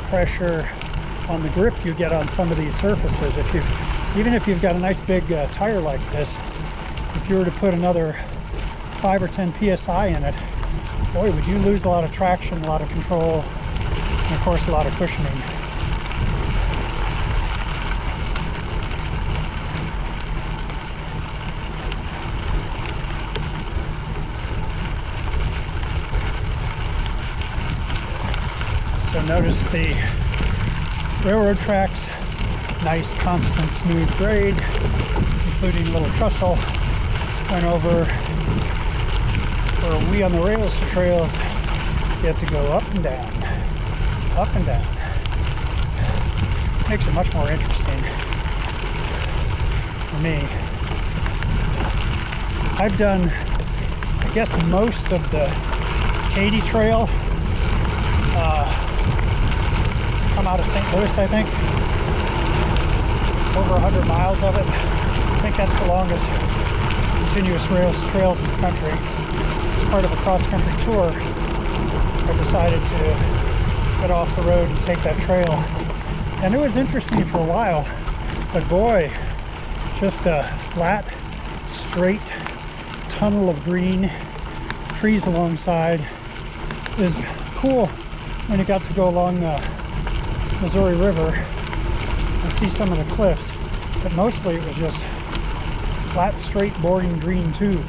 pressure on the grip you get on some of these surfaces. Even if you've got a nice big tire like this, if you were to put another 5 or 10 psi in it, boy, would you lose a lot of traction, a lot of control, and of course a lot of cushioning. So notice the railroad tracks, nice constant smooth grade, including a little trestle. Went over where we on the rails trails get to go up and down, up and down. Makes it much more interesting for me. I've done, I guess, most of the Katy Trail. Come out of St. Louis, I think. Over 100 miles of it. I think that's the longest continuous trails in the country. As part of a cross-country tour, I decided to get off the road and take that trail. And it was interesting for a while, but boy, just a flat, straight tunnel of green, trees alongside. It was cool when you got to go along the Missouri River and see some of the cliffs, but mostly it was just flat, straight, boring green tube.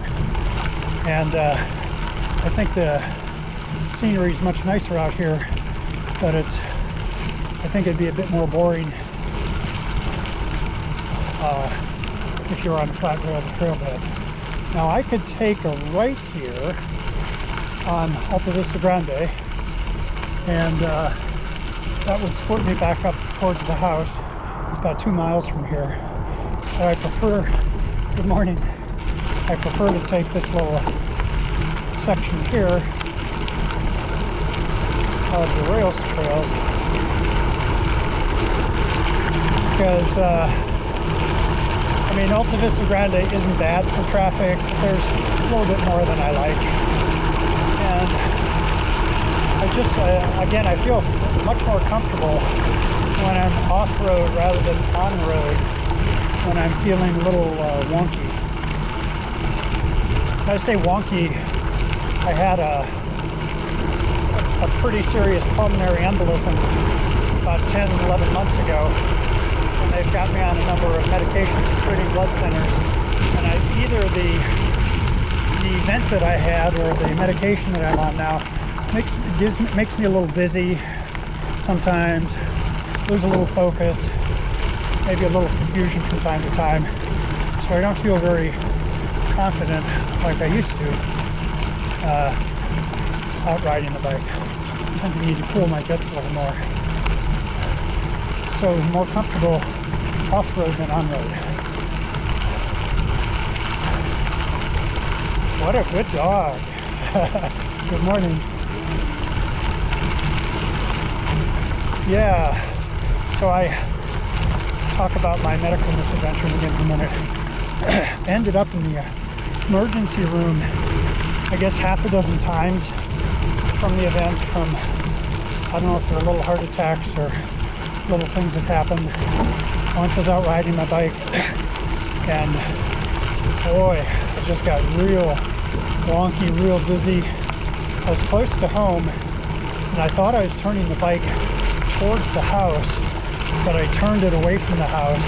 And I think the scenery is much nicer out here, but I think it'd be a bit more boring if you were on a flat trailbed. Now I could take a right here on Alta Vista Grande, and that would split me back up towards the house. It's about 2 miles from here. But I prefer, good morning, I prefer to take this little section here of the rails trails, because I mean, Alta Vista Grande isn't bad for traffic. There's a little bit more than I like, and I just, again, I feel much more comfortable when I'm off-road rather than on-road, when I'm feeling a little wonky. When I say wonky, I had a pretty serious pulmonary embolism about 10, 11 months ago, and they've got me on a number of medications, including blood thinners, and either the event that I had or the medication that I'm on now makes me a little dizzy sometimes, lose a little focus, maybe a little confusion from time to time. So I don't feel very confident like I used to out riding the bike. I tend to need to cool my jets a little more. So more comfortable off-road than on-road. What a good dog. Good morning. Yeah, so I talk about my medical misadventures again for a minute. Ended up in the emergency room, I guess half a dozen times from the event, from, I don't know if they're little heart attacks or little things that happened. Once I was out riding my bike, and boy, I just got real wonky, real dizzy. I was close to home, and I thought I was turning the bike towards the house, but I turned it away from the house,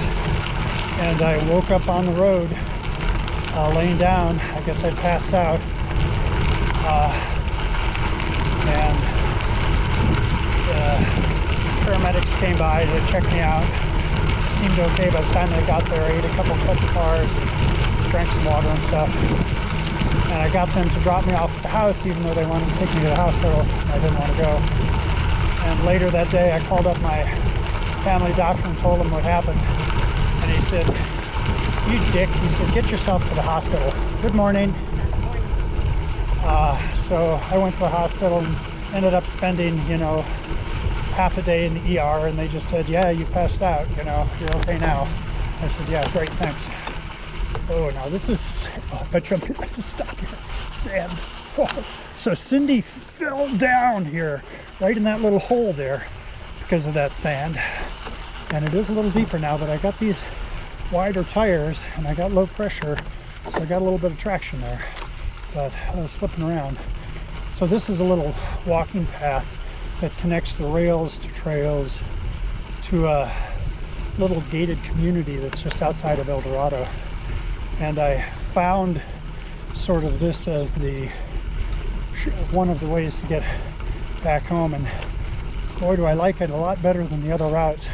and I woke up on the road, laying down. I guess I'd passed out, and the paramedics came by to check me out. It seemed okay by the time they got there. I ate a couple cuts of bars and drank some water and stuff, and I got them to drop me off at the house, even though they wanted to take me to the hospital. I didn't want to go. And later that day, I called up my family doctor and told him what happened. And he said, "You dick," he said, "get yourself to the hospital." Good morning. So I went to the hospital and ended up spending, half a day in the ER, and they just said, "Yeah, you passed out, you're okay now." I said, "Yeah, great, thanks." Oh, now this is, but I'm going to have to stop here. Sand. Oh. So Cindy fell down here, right in that little hole there. because of that sand. And it is a little deeper now, but I got these wider tires and I got low pressure, so I got a little bit of traction there, but I was slipping around. So this is a little walking path that connects the rails to trails to a little gated community that's just outside of El Dorado. And I found sort of this as one of the ways to get back home, and boy do I like it a lot better than the other routes,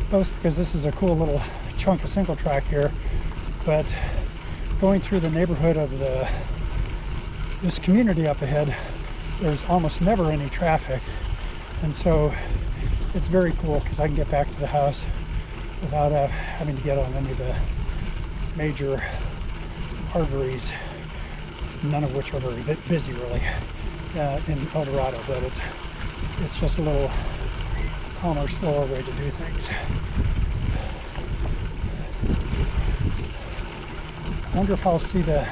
both because this is a cool little chunk of single track here, but going through the neighborhood of this community up ahead, there's almost never any traffic, and so it's very cool because I can get back to the house without having to get on any of the major arteries, none of which are very busy really in El Dorado, but it's just a little calmer, slower way to do things. I wonder if I'll see the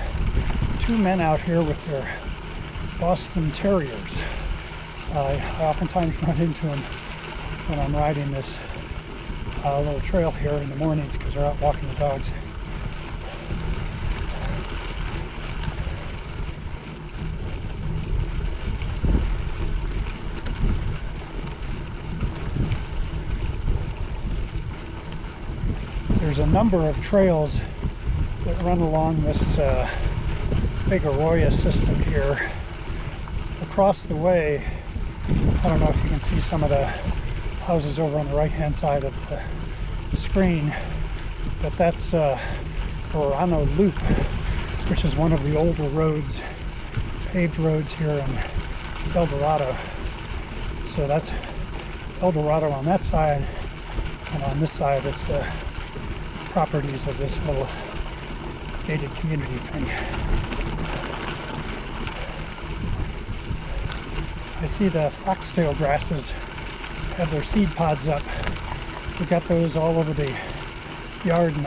two men out here with their Boston Terriers. I oftentimes run into them when I'm riding this little trail here in the mornings because they're out walking the dogs. There's a number of trails that run along this big arroyo system here. Across the way, I don't know if you can see some of the houses over on the right hand side of the screen, but that's Verano Loop, which is one of the older roads, paved roads here in El Dorado. So that's El Dorado on that side, and on this side it's the properties of this little gated community thing. I see the foxtail grasses have their seed pods up. We got those all over the yard and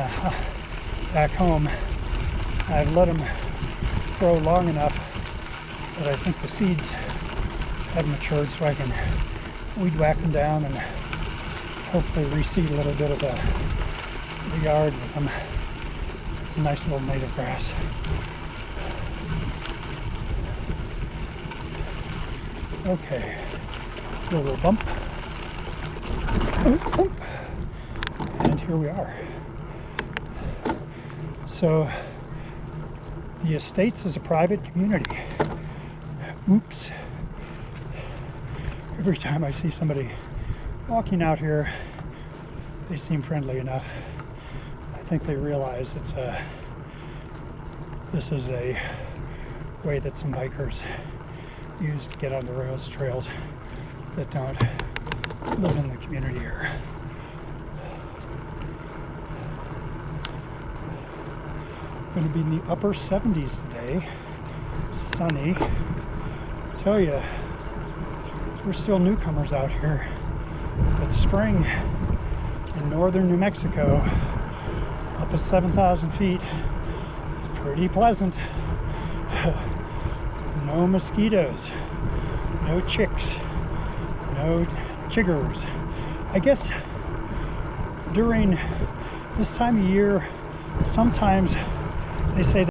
back home. I've let them grow long enough that I think the seeds have matured, so I can weed whack them down and hopefully reseed a little bit of the yard with them. It's a nice little native grass. Okay, a little bump. Bump. And here we are. So the Estates is a private community. Oops. Every time I see somebody walking out here, they seem friendly enough. I think they realize this is a way that some bikers use to get on the rails trails that don't live in the community here. Going to be in the upper 70s today. Sunny. I tell you, we're still newcomers out here. But spring in northern New Mexico, up at 7,000 feet, is pretty pleasant. No mosquitoes, no chicks, no chiggers. I guess during this time of year, sometimes they say